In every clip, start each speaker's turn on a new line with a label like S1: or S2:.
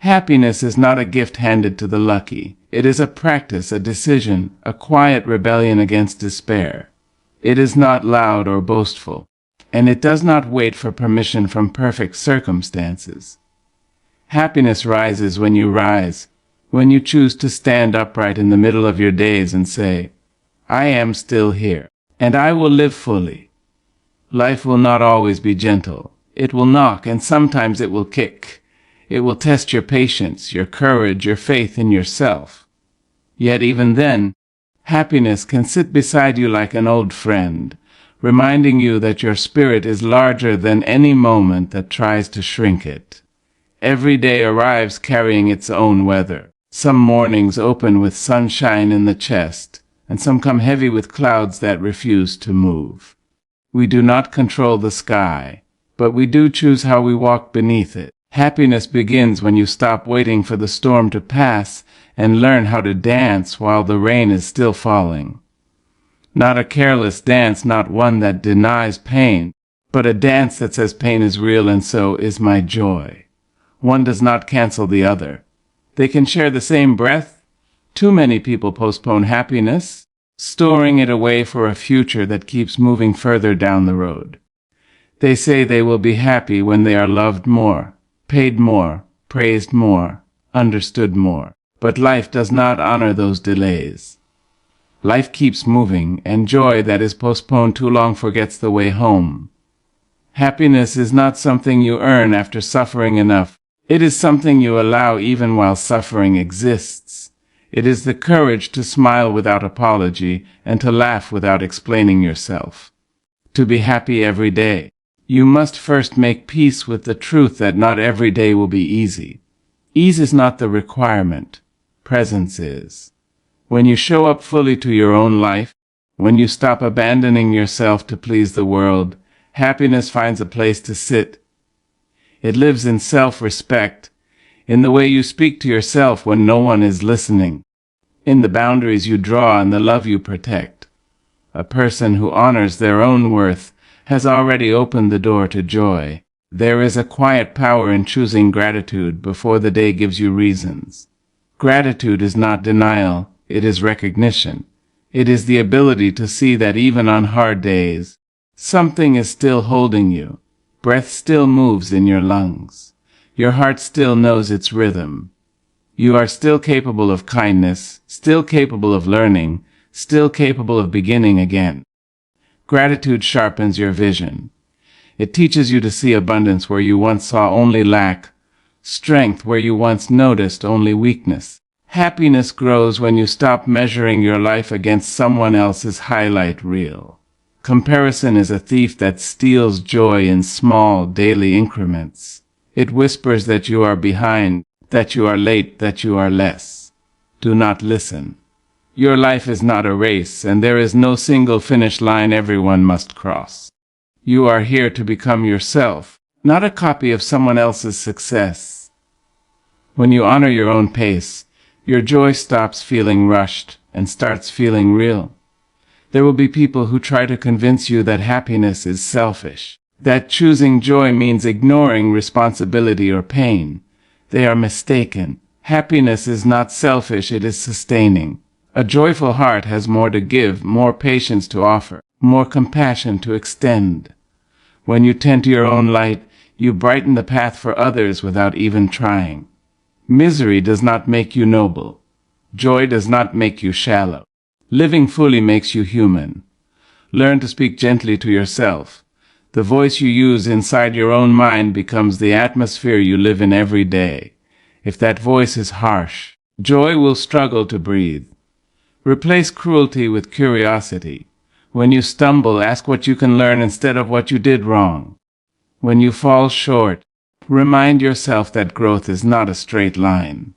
S1: Happiness is not a gift handed to the lucky. It is a practice, a decision, a quiet rebellion against despair. It is not loud or boastful, and it does not wait for permission from perfect circumstances. Happiness rises when you rise, when you choose to stand upright in the middle of your days and say, I am still here, and I will live fully. Life will not always be gentle. It will knock, and sometimes it will kick. It will test your patience, your courage, your faith in yourself. Yet even then, happiness can sit beside you like an old friend, reminding you that your spirit is larger than any moment that tries to shrink it. Every day arrives carrying its own weather. Some mornings open with sunshine in the chest, and some come heavy with clouds that refuse to move. We do not control the sky, but we do choose how we walk beneath it. Happiness begins when you stop waiting for the storm to pass and learn how to dance while the rain is still falling. Not a careless dance, not one that denies pain, but a dance that says pain is real and so is my joy. One does not cancel the other. They can share the same breath. Too many people postpone happiness, storing it away for a future that keeps moving further down the road. They say they will be happy when they are loved more, paid more, praised more, understood more. But life does not honor those delays. Life keeps moving, and joy that is postponed too long forgets the way home. Happiness is not something you earn after suffering enough. It is something you allow even while suffering exists. It is the courage to smile without apology and to laugh without explaining yourself. To be happy every day, you must first make peace with the truth that not every day will be easy. Ease is not the requirement. Presence is. When you show up fully to your own life, when you stop abandoning yourself to please the world, happiness finds a place to sit. It lives in self-respect, in the way you speak to yourself when no one is listening, in the boundaries you draw and the love you protect. A person who honors their own worth has already opened the door to joy. There is a quiet power in choosing gratitude before the day gives you reasons. Gratitude is not denial, it is recognition. It is the ability to see that even on hard days, something is still holding you. Breath still moves in your lungs. Your heart still knows its rhythm. You are still capable of kindness, still capable of learning, still capable of beginning again. Gratitude sharpens your vision. It teaches you to see abundance where you once saw only lack, strength where you once noticed only weakness. Happiness grows when you stop measuring your life against someone else's highlight reel. Comparison is a thief that steals joy in small, daily increments. It whispers that you are behind, that you are late, that you are less. Do not listen. Your life is not a race, and there is no single finish line everyone must cross. You are here to become yourself, not a copy of someone else's success. When you honor your own pace, your joy stops feeling rushed and starts feeling real. There will be people who try to convince you that happiness is selfish, that choosing joy means ignoring responsibility or pain. They are mistaken. Happiness is not selfish, it is sustaining. A joyful heart has more to give, more patience to offer, more compassion to extend. When you tend to your own light, you brighten the path for others without even trying. Misery does not make you noble. Joy does not make you shallow. Living fully makes you human. Learn to speak gently to yourself. The voice you use inside your own mind becomes the atmosphere you live in every day. If that voice is harsh, joy will struggle to breathe. Replace cruelty with curiosity. When you stumble, ask what you can learn instead of what you did wrong. When you fall short, remind yourself that growth is not a straight line.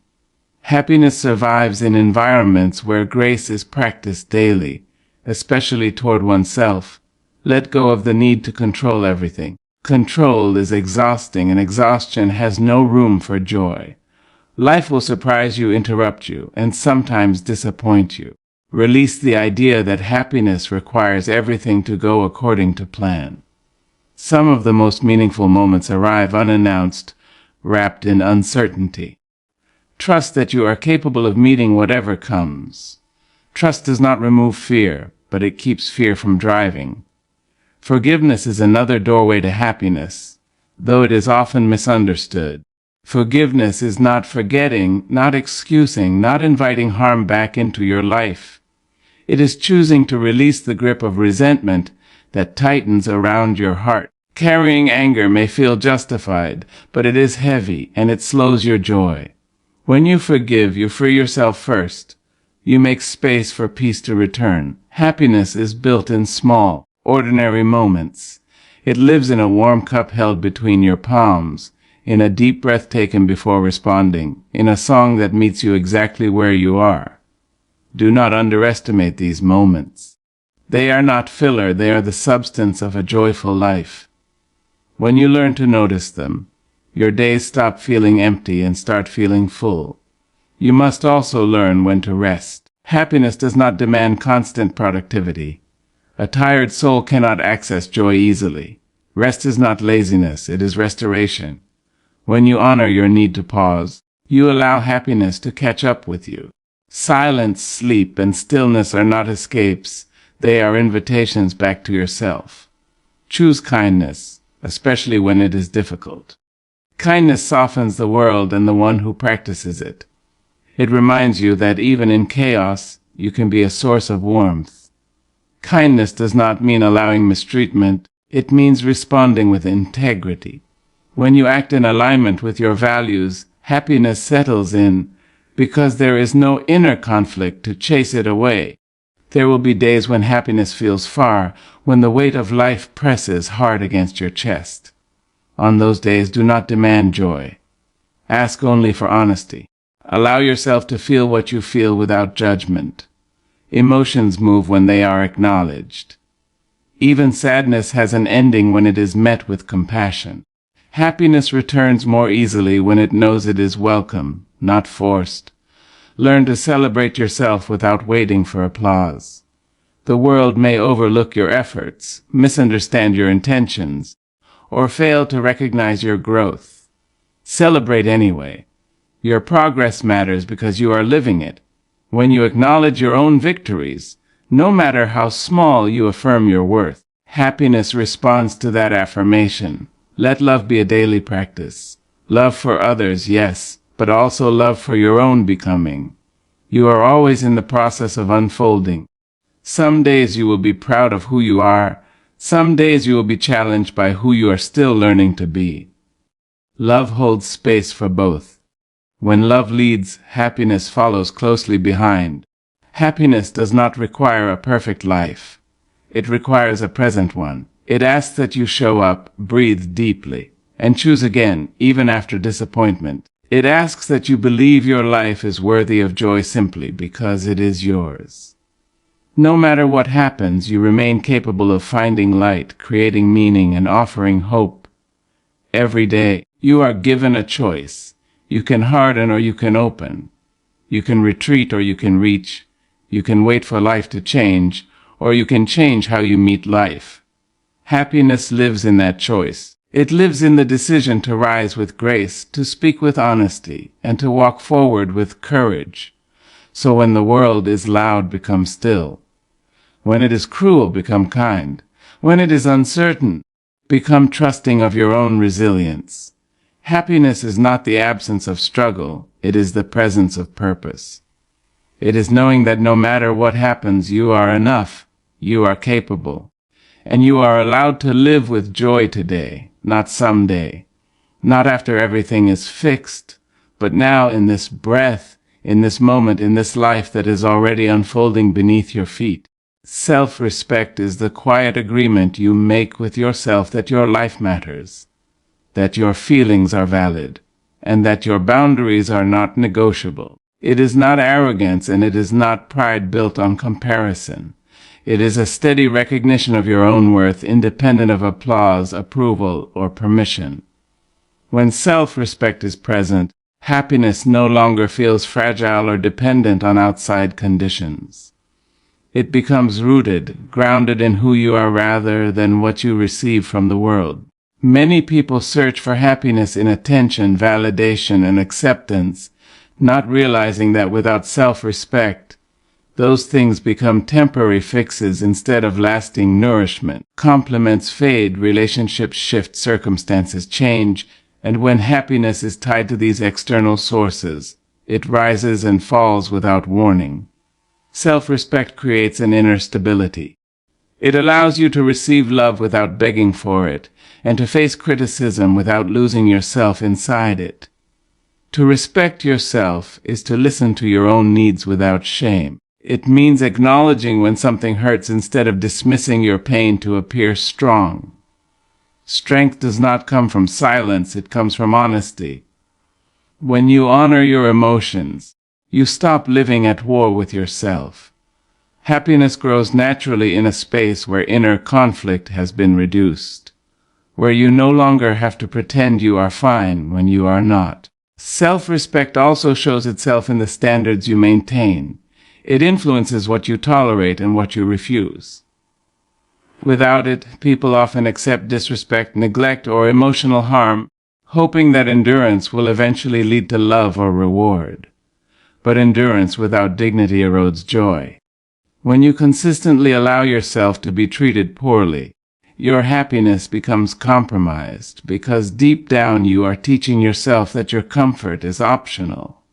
S1: Happiness survives in environments where grace is practiced daily, especially toward oneself. Let go of the need to control everything. Control is exhausting, and exhaustion has no room for joy. Life will surprise you, interrupt you, and sometimes disappoint you. Release the idea that happiness requires everything to go according to plan. Some of the most meaningful moments arrive unannounced, wrapped in uncertainty. Trust that you are capable of meeting whatever comes. Trust does not remove fear, but it keeps fear from driving. Forgiveness is another doorway to happiness, though it is often misunderstood. Forgiveness is not forgetting, not excusing, not inviting harm back into your life. It is choosing to release the grip of resentment that tightens around your heart. Carrying anger may feel justified, but it is heavy and it slows your joy. When you forgive, you free yourself first. You make space for peace to return. Happiness is built in small, ordinary moments. It lives in a warm cup held between your palms, in a deep breath taken before responding, in a song that meets you exactly where you are. Do not underestimate these moments. They are not filler, they are the substance of a joyful life. When you learn to notice them, your days stop feeling empty and start feeling full. You must also learn when to rest. Happiness does not demand constant productivity. A tired soul cannot access joy easily. Rest is not laziness, it is restoration. When you honor your need to pause, you allow happiness to catch up with you. Silence, sleep, and stillness are not escapes, they are invitations back to yourself. Choose kindness, especially when it is difficult. Kindness softens the world and the one who practices it. It reminds you that even in chaos, you can be a source of warmth. Kindness does not mean allowing mistreatment, it means responding with integrity. When you act in alignment with your values, happiness settles in, because there is no inner conflict to chase it away. There will be days when happiness feels far, when the weight of life presses hard against your chest. On those days, do not demand joy. Ask only for honesty. Allow yourself to feel what you feel without judgment. Emotions move when they are acknowledged. Even sadness has an ending when it is met with compassion. Happiness returns more easily when it knows it is welcome, not forced. Learn to celebrate yourself without waiting for applause. The world may overlook your efforts, misunderstand your intentions, or fail to recognize your growth. Celebrate anyway. Your progress matters because you are living it. When you acknowledge your own victories, no matter how small, you affirm your worth. Happiness responds to that affirmation. Let love be a daily practice. Love for others, yes, but also love for your own becoming. You are always in the process of unfolding. Some days you will be proud of who you are. Some days you will be challenged by who you are still learning to be. Love holds space for both. When love leads, happiness follows closely behind. Happiness does not require a perfect life. It requires a present one. It asks that you show up, breathe deeply, and choose again, even after disappointment. It asks that you believe your life is worthy of joy simply because it is yours. No matter what happens, you remain capable of finding light, creating meaning, and offering hope. Every day, you are given a choice. You can harden or you can open. You can retreat or you can reach. You can wait for life to change, or you can change how you meet life. Happiness lives in that choice. It lives in the decision to rise with grace, to speak with honesty, and to walk forward with courage. So when the world is loud, become still. When it is cruel, become kind. When it is uncertain, become trusting of your own resilience. Happiness is not the absence of struggle, it is the presence of purpose. It is knowing that no matter what happens, you are enough, you are capable, and you are allowed to live with joy today, not someday, not after everything is fixed, but now in this breath, in this moment, in this life that is already unfolding beneath your feet. Self-respect is the quiet agreement you make with yourself that your life matters, that your feelings are valid, and that your boundaries are not negotiable. It is not arrogance and it is not pride built on comparison. It is a steady recognition of your own worth, independent of applause, approval, or permission. When self-respect is present, happiness no longer feels fragile or dependent on outside conditions. It becomes rooted, grounded in who you are rather than what you receive from the world. Many people search for happiness in attention, validation, and acceptance, not realizing that without self-respect, those things become temporary fixes instead of lasting nourishment. Compliments fade, relationships shift, circumstances change, and when happiness is tied to these external sources, it rises and falls without warning. Self-respect creates an inner stability. It allows you to receive love without begging for it, and to face criticism without losing yourself inside it. To respect yourself is to listen to your own needs without shame. It means acknowledging when something hurts instead of dismissing your pain to appear strong. Strength does not come from silence, it comes from honesty. When you honor your emotions, you stop living at war with yourself. Happiness grows naturally in a space where inner conflict has been reduced, where you no longer have to pretend you are fine when you are not. Self-respect also shows itself in the standards you maintain. It influences what you tolerate and what you refuse. Without it, people often accept disrespect, neglect, or emotional harm, hoping that endurance will eventually lead to love or reward. But endurance without dignity erodes joy. When you consistently allow yourself to be treated poorly, your happiness becomes compromised because deep down you are teaching yourself that your comfort is optional.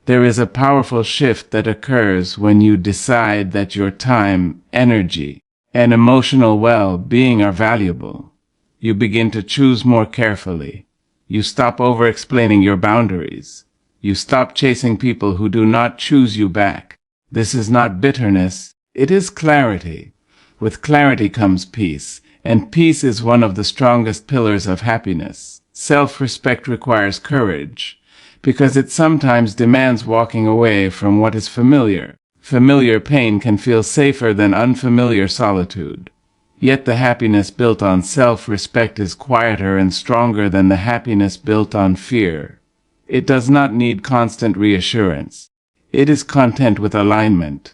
S1: There is a powerful shift that occurs when you decide that your time, energy, and emotional well-being are valuable. You begin to choose more carefully. You stop over-explaining your boundaries. You stop chasing people who do not choose you back. This is not bitterness, it is clarity. With clarity comes peace, and peace is one of the strongest pillars of happiness. Self-respect requires courage, because it sometimes demands walking away from what is familiar. Familiar pain can feel safer than unfamiliar solitude. Yet the happiness built on self-respect is quieter and stronger than the happiness built on fear. It does not need constant reassurance. It is content with alignment.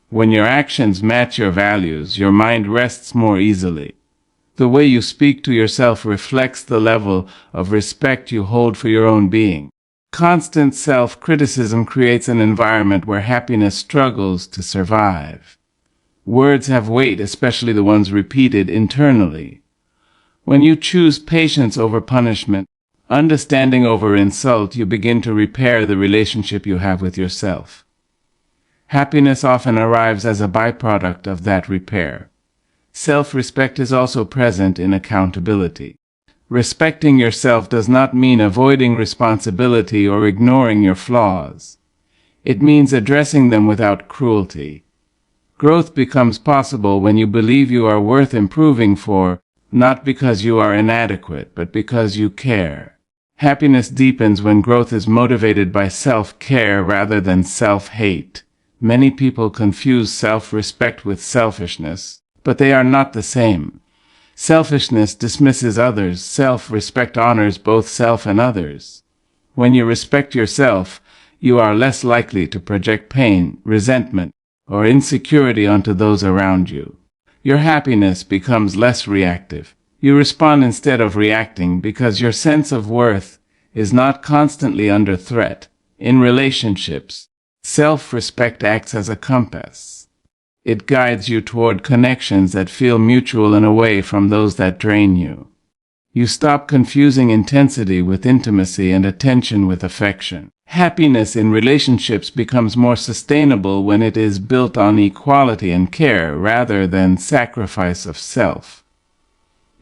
S1: When your actions match your values, your mind rests more easily. The way you speak to yourself reflects the level of respect you hold for your own being. Constant self-criticism creates an environment where happiness struggles to survive. Words have weight, especially the ones repeated internally. When you choose patience over punishment, understanding over insult, you begin to repair the relationship you have with yourself. Happiness often arrives as a byproduct of that repair. Self-respect is also present in accountability. Respecting yourself does not mean avoiding responsibility or ignoring your flaws. It means addressing them without cruelty. Growth becomes possible when you believe you are worth improving for, not because you are inadequate, but because you care. Happiness deepens when growth is motivated by self-care rather than self-hate. Many people confuse self-respect with selfishness, but they are not the same. Selfishness dismisses others. Self-respect honors both self and others. When you respect yourself, you are less likely to project pain, resentment, or insecurity onto those around you. Your happiness becomes less reactive. You respond instead of reacting because your sense of worth is not constantly under threat. In relationships, self-respect acts as a compass. It guides you toward connections that feel mutual and away from those that drain you. You stop confusing intensity with intimacy and attention with affection. Happiness in relationships becomes more sustainable when it is built on equality and care rather than sacrifice of self.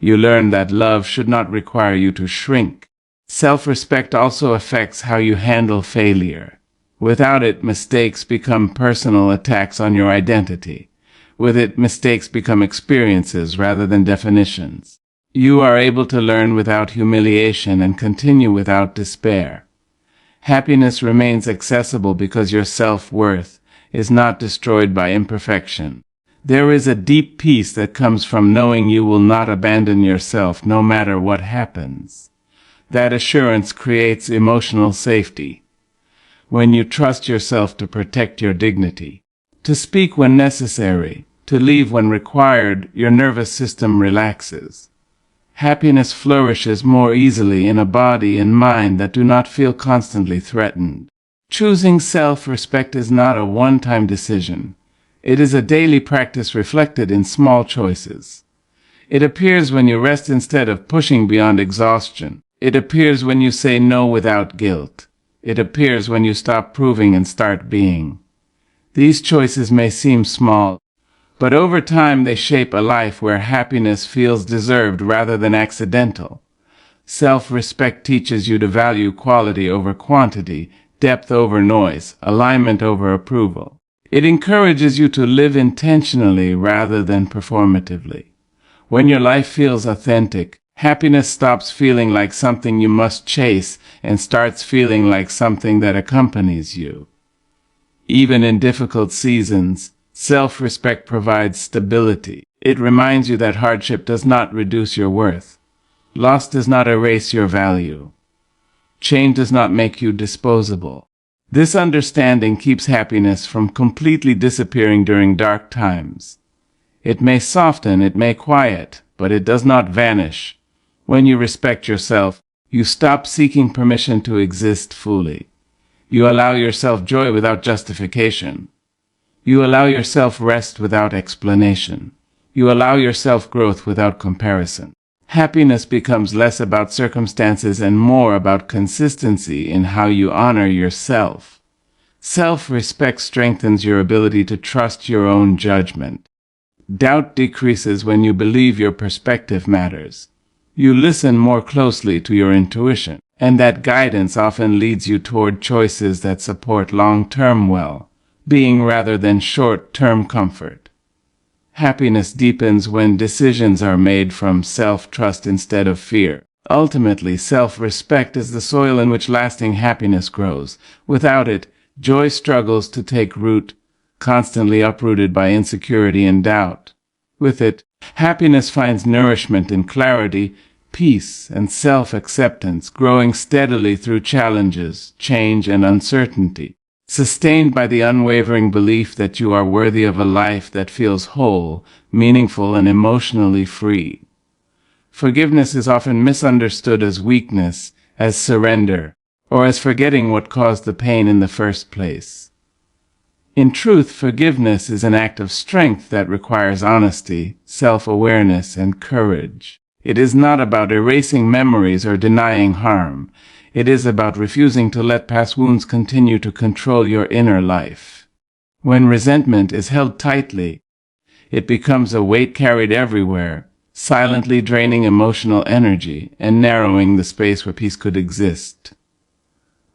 S1: You learn that love should not require you to shrink. Self-respect also affects how you handle failure. Without it, mistakes become personal attacks on your identity. With it, mistakes become experiences rather than definitions. You are able to learn without humiliation and continue without despair. Happiness remains accessible because your self-worth is not destroyed by imperfection. There is a deep peace that comes from knowing you will not abandon yourself no matter what happens. That assurance creates emotional safety. When you trust yourself to protect your dignity, to speak when necessary, to leave when required, your nervous system relaxes. Happiness flourishes more easily in a body and mind that do not feel constantly threatened. Choosing self-respect is not a one-time decision. It is a daily practice reflected in small choices. It appears when you rest instead of pushing beyond exhaustion. It appears when you say no without guilt. It appears when you stop proving and start being. These choices may seem small, but over time they shape a life where happiness feels deserved rather than accidental. Self-respect teaches you to value quality over quantity, depth over noise, alignment over approval. It encourages you to live intentionally rather than performatively. When your life feels authentic, happiness stops feeling like something you must chase and starts feeling like something that accompanies you. Even in difficult seasons, self-respect provides stability. It reminds you that hardship does not reduce your worth. Loss does not erase your value. Change does not make you disposable. This understanding keeps happiness from completely disappearing during dark times. It may soften, it may quiet, but it does not vanish. When you respect yourself, you stop seeking permission to exist fully. You allow yourself joy without justification. You allow yourself rest without explanation. You allow yourself growth without comparison. Happiness becomes less about circumstances and more about consistency in how you honor yourself. Self-respect strengthens your ability to trust your own judgment. Doubt decreases when you believe your perspective matters. You listen more closely to your intuition, and that guidance often leads you toward choices that support long-term well-being rather than short-term comfort. Happiness deepens when decisions are made from self-trust instead of fear. Ultimately, self-respect is the soil in which lasting happiness grows. Without it, joy struggles to take root, constantly uprooted by insecurity and doubt. With it, happiness finds nourishment in clarity, peace, and self-acceptance, growing steadily through challenges, change, and uncertainty. Sustained by the unwavering belief that you are worthy of a life that feels whole, meaningful, and emotionally free. Forgiveness is often misunderstood as weakness, as surrender, or as forgetting what caused the pain in the first place. In truth, forgiveness is an act of strength that requires honesty, self-awareness, and courage. It is not about erasing memories or denying harm. It is about refusing to let past wounds continue to control your inner life. When resentment is held tightly, it becomes a weight carried everywhere, silently draining emotional energy and narrowing the space where peace could exist.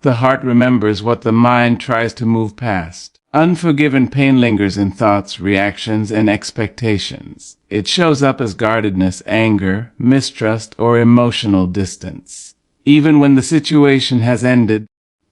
S1: The heart remembers what the mind tries to move past. Unforgiven pain lingers in thoughts, reactions, and expectations. It shows up as guardedness, anger, mistrust, or emotional distance. Even when the situation has ended,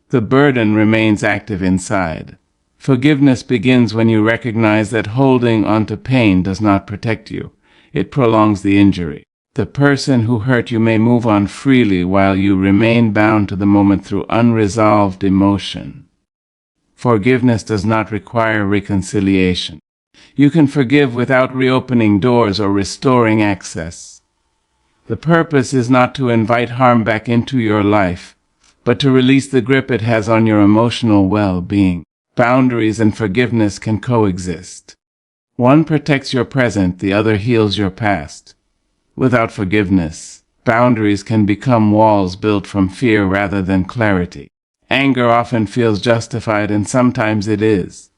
S1: the burden remains active inside. Forgiveness begins when you recognize that holding onto pain does not protect you. It prolongs the injury. The person who hurt you may move on freely while you remain bound to the moment through unresolved emotion. Forgiveness does not require reconciliation. You can forgive without reopening doors or restoring access. The purpose is not to invite harm back into your life, but to release the grip it has on your emotional well-being. Boundaries and forgiveness can coexist. One protects your present, the other heals your past. Without forgiveness, boundaries can become walls built from fear rather than clarity. Anger often feels justified, and sometimes it is.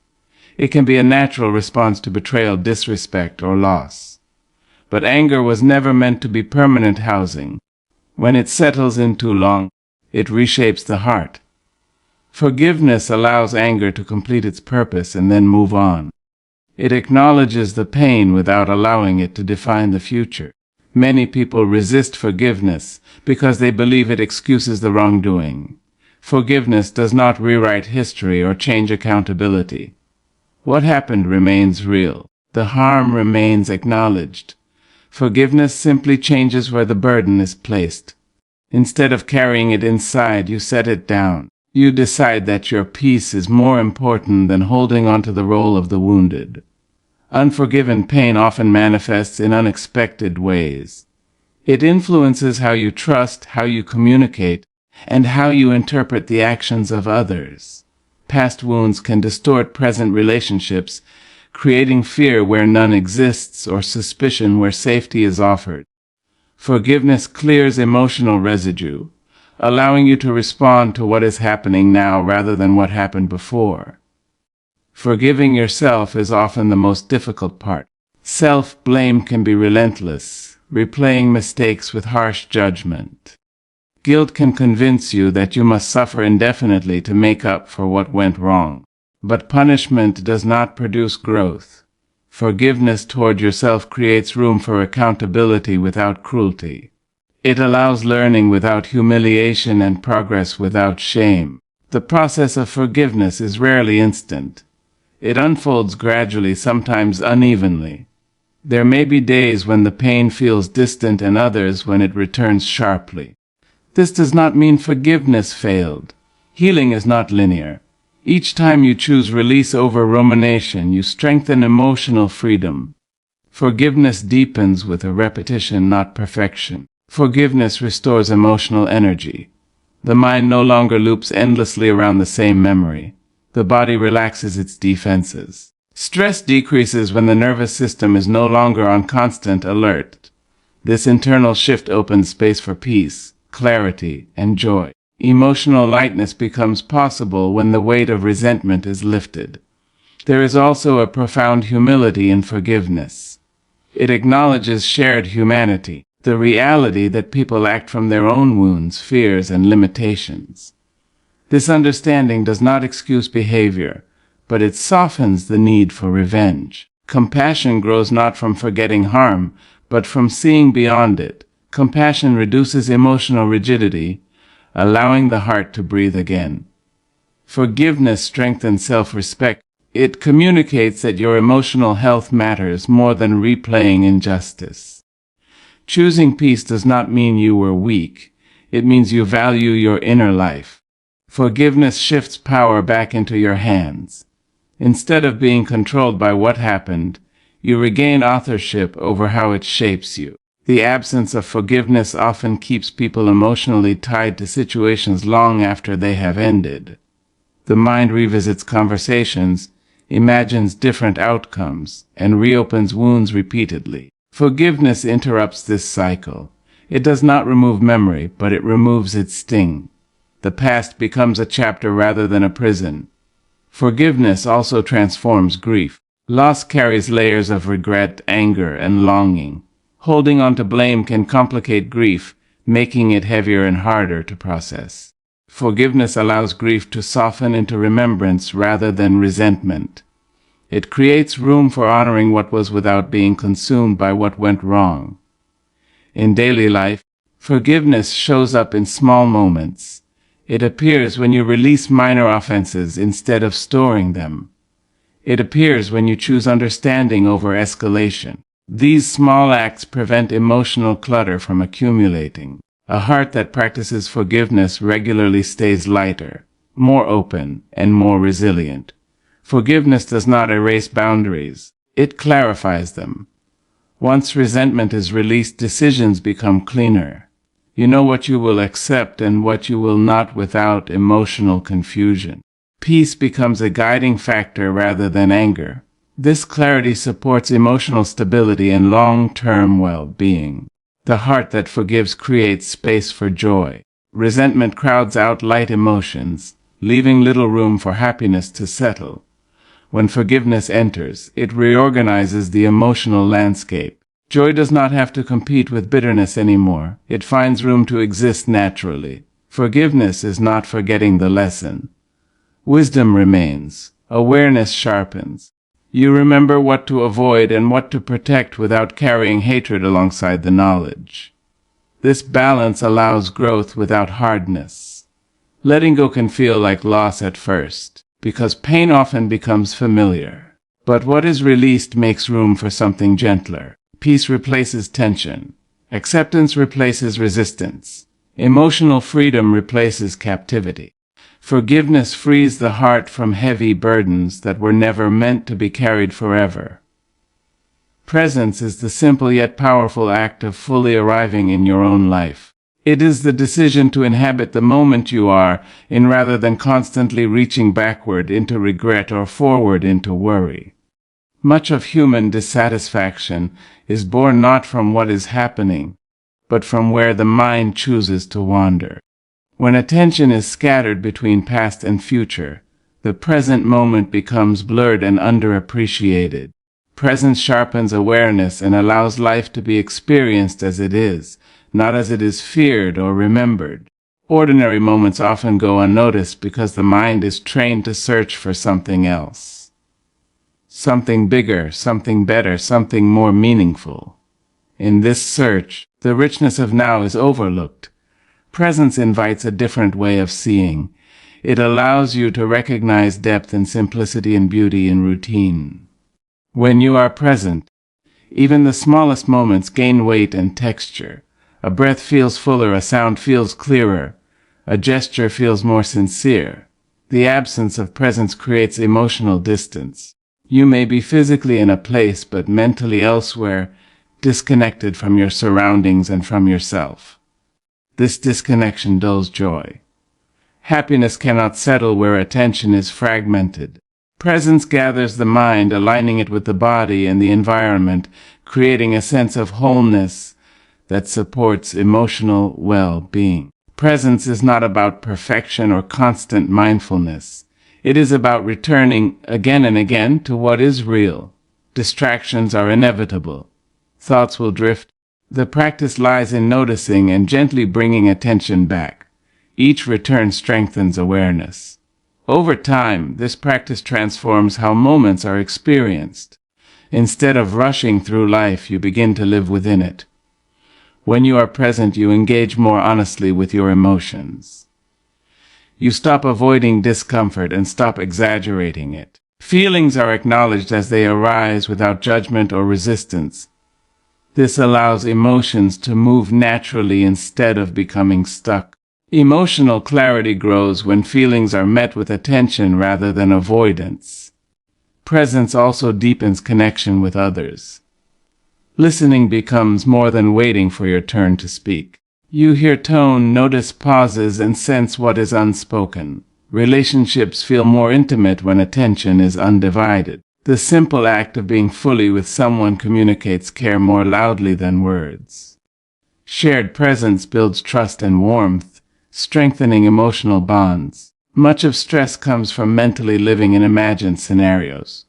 S1: It can be a natural response to betrayal, disrespect, or loss. But anger was never meant to be permanent housing. When it settles in too long, it reshapes the heart. Forgiveness allows anger to complete its purpose and then move on. It acknowledges the pain without allowing it to define the future. Many people resist forgiveness because they believe it excuses the wrongdoing. Forgiveness does not rewrite history or change accountability. What happened remains real. The harm remains acknowledged. Forgiveness simply changes where the burden is placed. Instead of carrying it inside, you set it down. You decide that your peace is more important than holding on to the role of the wounded. Unforgiven pain often manifests in unexpected ways. It influences how you trust, how you communicate, and how you interpret the actions of others. Past wounds can distort present relationships, creating fear where none exists or suspicion where safety is offered. Forgiveness clears emotional residue, allowing you to respond to what is happening now rather than what happened before. Forgiving yourself is often the most difficult part. Self-blame can be relentless, replaying mistakes with harsh judgment. Guilt can convince you that you must suffer indefinitely to make up for what went wrong. But punishment does not produce growth. Forgiveness toward yourself creates room for accountability without cruelty. It allows learning without humiliation and progress without shame. The process of forgiveness is rarely instant. It unfolds gradually, sometimes unevenly. There may be days when the pain feels distant and others when it returns sharply. This does not mean forgiveness failed. Healing is not linear. Each time you choose release over rumination, you strengthen emotional freedom. Forgiveness deepens with a repetition, not perfection. Forgiveness restores emotional energy. The mind no longer loops endlessly around the same memory. The body relaxes its defenses. Stress decreases when the nervous system is no longer on constant alert. This internal shift opens space for peace, clarity, and joy. Emotional lightness becomes possible when the weight of resentment is lifted. There is also a profound humility in forgiveness. It acknowledges shared humanity, the reality that people act from their own wounds, fears, and limitations. This understanding does not excuse behavior, but it softens the need for revenge. Compassion grows not from forgetting harm, but from seeing beyond it. Compassion reduces emotional rigidity, allowing the heart to breathe again. Forgiveness strengthens self-respect. It communicates that your emotional health matters more than replaying injustice. Choosing peace does not mean you were weak. It means you value your inner life. Forgiveness shifts power back into your hands. Instead of being controlled by what happened, you regain authorship over how it shapes you. The absence of forgiveness often keeps people emotionally tied to situations long after they have ended. The mind revisits conversations, imagines different outcomes, and reopens wounds repeatedly. Forgiveness interrupts this cycle. It does not remove memory, but it removes its sting. The past becomes a chapter rather than a prison. Forgiveness also transforms grief. Loss carries layers of regret, anger, and longing. Holding on to blame can complicate grief, making it heavier and harder to process. Forgiveness allows grief to soften into remembrance rather than resentment. It creates room for honoring what was without being consumed by what went wrong. In daily life, forgiveness shows up in small moments. It appears when you release minor offenses instead of storing them. It appears when you choose understanding over escalation. These small acts prevent emotional clutter from accumulating. A heart that practices forgiveness regularly stays lighter, more open, and more resilient. Forgiveness does not erase boundaries. It clarifies them. Once resentment is released, decisions become cleaner. You know what you will accept and what you will not without emotional confusion. Peace becomes a guiding factor rather than anger. This clarity supports emotional stability and long-term well-being. The heart that forgives creates space for joy. Resentment crowds out light emotions, leaving little room for happiness to settle. When forgiveness enters, it reorganizes the emotional landscape. Joy does not have to compete with bitterness anymore. It finds room to exist naturally. Forgiveness is not forgetting the lesson. Wisdom remains. Awareness sharpens. You remember what to avoid and what to protect without carrying hatred alongside the knowledge. This balance allows growth without hardness. Letting go can feel like loss at first, because pain often becomes familiar. But what is released makes room for something gentler. Peace replaces tension. Acceptance replaces resistance. Emotional freedom replaces captivity. Forgiveness frees the heart from heavy burdens that were never meant to be carried forever. Presence is the simple yet powerful act of fully arriving in your own life. It is the decision to inhabit the moment you are in rather than constantly reaching backward into regret or forward into worry. Much of human dissatisfaction is born not from what is happening, but from where the mind chooses to wander. When attention is scattered between past and future, the present moment becomes blurred and underappreciated. Presence sharpens awareness and allows life to be experienced as it is, not as it is feared or remembered. Ordinary moments often go unnoticed because the mind is trained to search for something else. Something bigger, something better, something more meaningful. In this search, the richness of now is overlooked. Presence invites a different way of seeing. It allows you to recognize depth and simplicity and beauty in routine. When you are present, even the smallest moments gain weight and texture. A breath feels fuller, a sound feels clearer, a gesture feels more sincere. The absence of presence creates emotional distance. You may be physically in a place but mentally elsewhere, disconnected from your surroundings and from yourself. This disconnection dulls joy. Happiness cannot settle where attention is fragmented. Presence gathers the mind, aligning it with the body and the environment, creating a sense of wholeness that supports emotional well-being. Presence is not about perfection or constant mindfulness. It is about returning again and again to what is real. Distractions are inevitable. Thoughts will drift. The practice lies in noticing and gently bringing attention back. Each return strengthens awareness. Over time, this practice transforms how moments are experienced. Instead of rushing through life, you begin to live within it. When you are present, you engage more honestly with your emotions. You stop avoiding discomfort and stop exaggerating it. Feelings are acknowledged as they arise without judgment or resistance. This allows emotions to move naturally instead of becoming stuck. Emotional clarity grows when feelings are met with attention rather than avoidance. Presence also deepens connection with others. Listening becomes more than waiting for your turn to speak. You hear tone, notice pauses, and sense what is unspoken. Relationships feel more intimate when attention is undivided. The simple act of being fully with someone communicates care more loudly than words. Shared presence builds trust and warmth, strengthening emotional bonds. Much of stress comes from mentally living in imagined scenarios.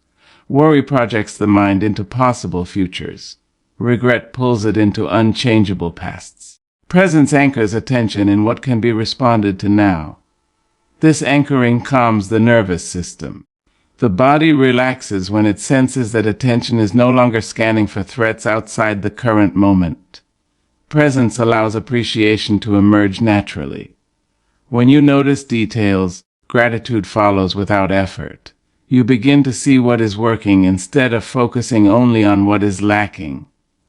S1: Worry projects the mind into possible futures. Regret pulls it into unchangeable pasts. Presence anchors attention in what can be responded to now. This anchoring calms the nervous system. The body relaxes when it senses that attention is no longer scanning for threats outside the current moment. Presence allows appreciation to emerge naturally. When you notice details, gratitude follows without effort. You begin to see what is working instead of focusing only on what is lacking.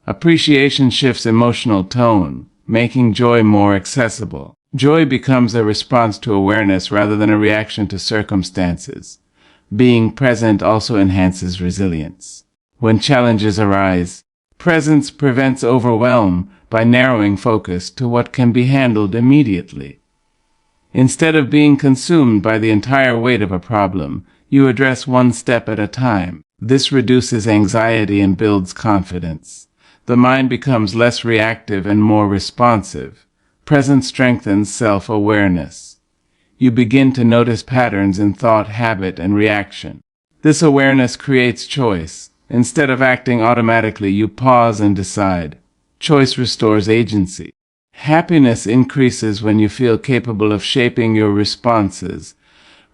S1: Appreciation shifts emotional tone, making joy more accessible. Joy becomes a response to awareness rather than a reaction to circumstances. Being present also enhances resilience. When challenges arise, presence prevents overwhelm by narrowing focus to what can be handled immediately. Instead of being consumed by the entire weight of a problem, you address one step at a time. This reduces anxiety and builds confidence. The mind becomes less reactive and more responsive. Presence strengthens self-awareness. You begin to notice patterns in thought, habit, and reaction. This awareness creates choice. Instead of acting automatically, you pause and decide. Choice restores agency. Happiness increases when you feel capable of shaping your responses,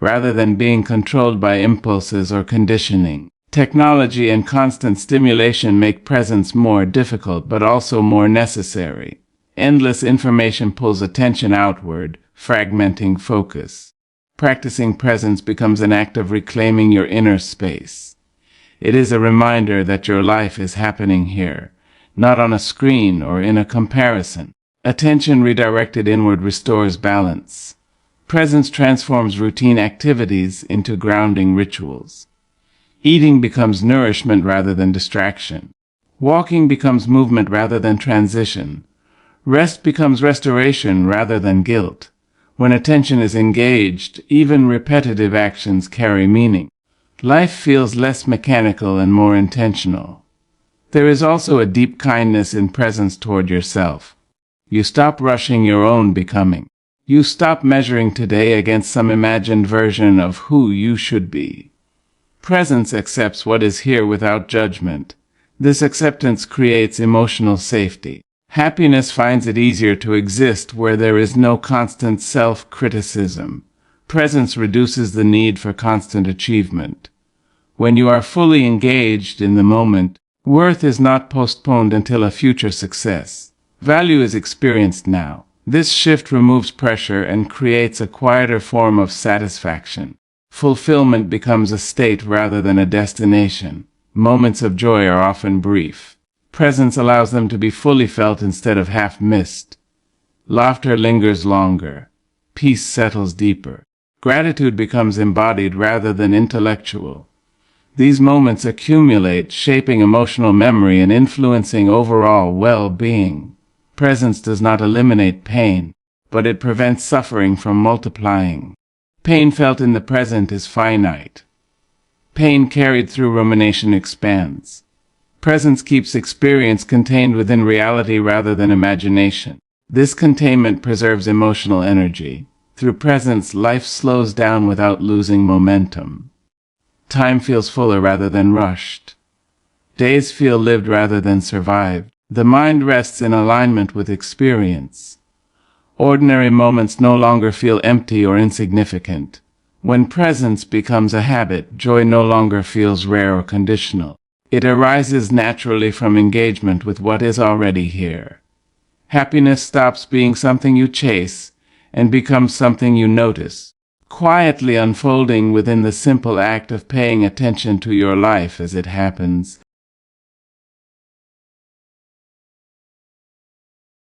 S1: rather than being controlled by impulses or conditioning. Technology and constant stimulation make presence more difficult but also more necessary. Endless information pulls attention outward, fragmenting focus. Practicing presence becomes an act of reclaiming your inner space. It is a reminder that your life is happening here, not on a screen or in a comparison. Attention redirected inward restores balance. Presence transforms routine activities into grounding rituals. Eating becomes nourishment rather than distraction. Walking becomes movement rather than transition. Rest becomes restoration rather than guilt. When attention is engaged, even repetitive actions carry meaning. Life feels less mechanical and more intentional. There is also a deep kindness in presence toward yourself. You stop rushing your own becoming. You stop measuring today against some imagined version of who you should be. Presence accepts what is here without judgment. This acceptance creates emotional safety. Happiness finds it easier to exist where there is no constant self-criticism. Presence reduces the need for constant achievement. When you are fully engaged in the moment, worth is not postponed until a future success. Value is experienced now. This shift removes pressure and creates a quieter form of satisfaction. Fulfillment becomes a state rather than a destination. Moments of joy are often brief. Presence allows them to be fully felt instead of half missed. Laughter lingers longer. Peace settles deeper. Gratitude becomes embodied rather than intellectual. These moments accumulate, shaping emotional memory and influencing overall well-being. Presence does not eliminate pain, but it prevents suffering from multiplying. Pain felt in the present is finite. Pain carried through rumination expands. Presence keeps experience contained within reality rather than imagination. This containment preserves emotional energy. Through presence, life slows down without losing momentum. Time feels fuller rather than rushed. Days feel lived rather than survived. The mind rests in alignment with experience. Ordinary moments no longer feel empty or insignificant. When presence becomes a habit, joy no longer feels rare or conditional. It arises naturally from engagement with what is already here. Happiness stops being something you chase and becomes something you notice, quietly unfolding within the simple act of paying attention to your life as it happens.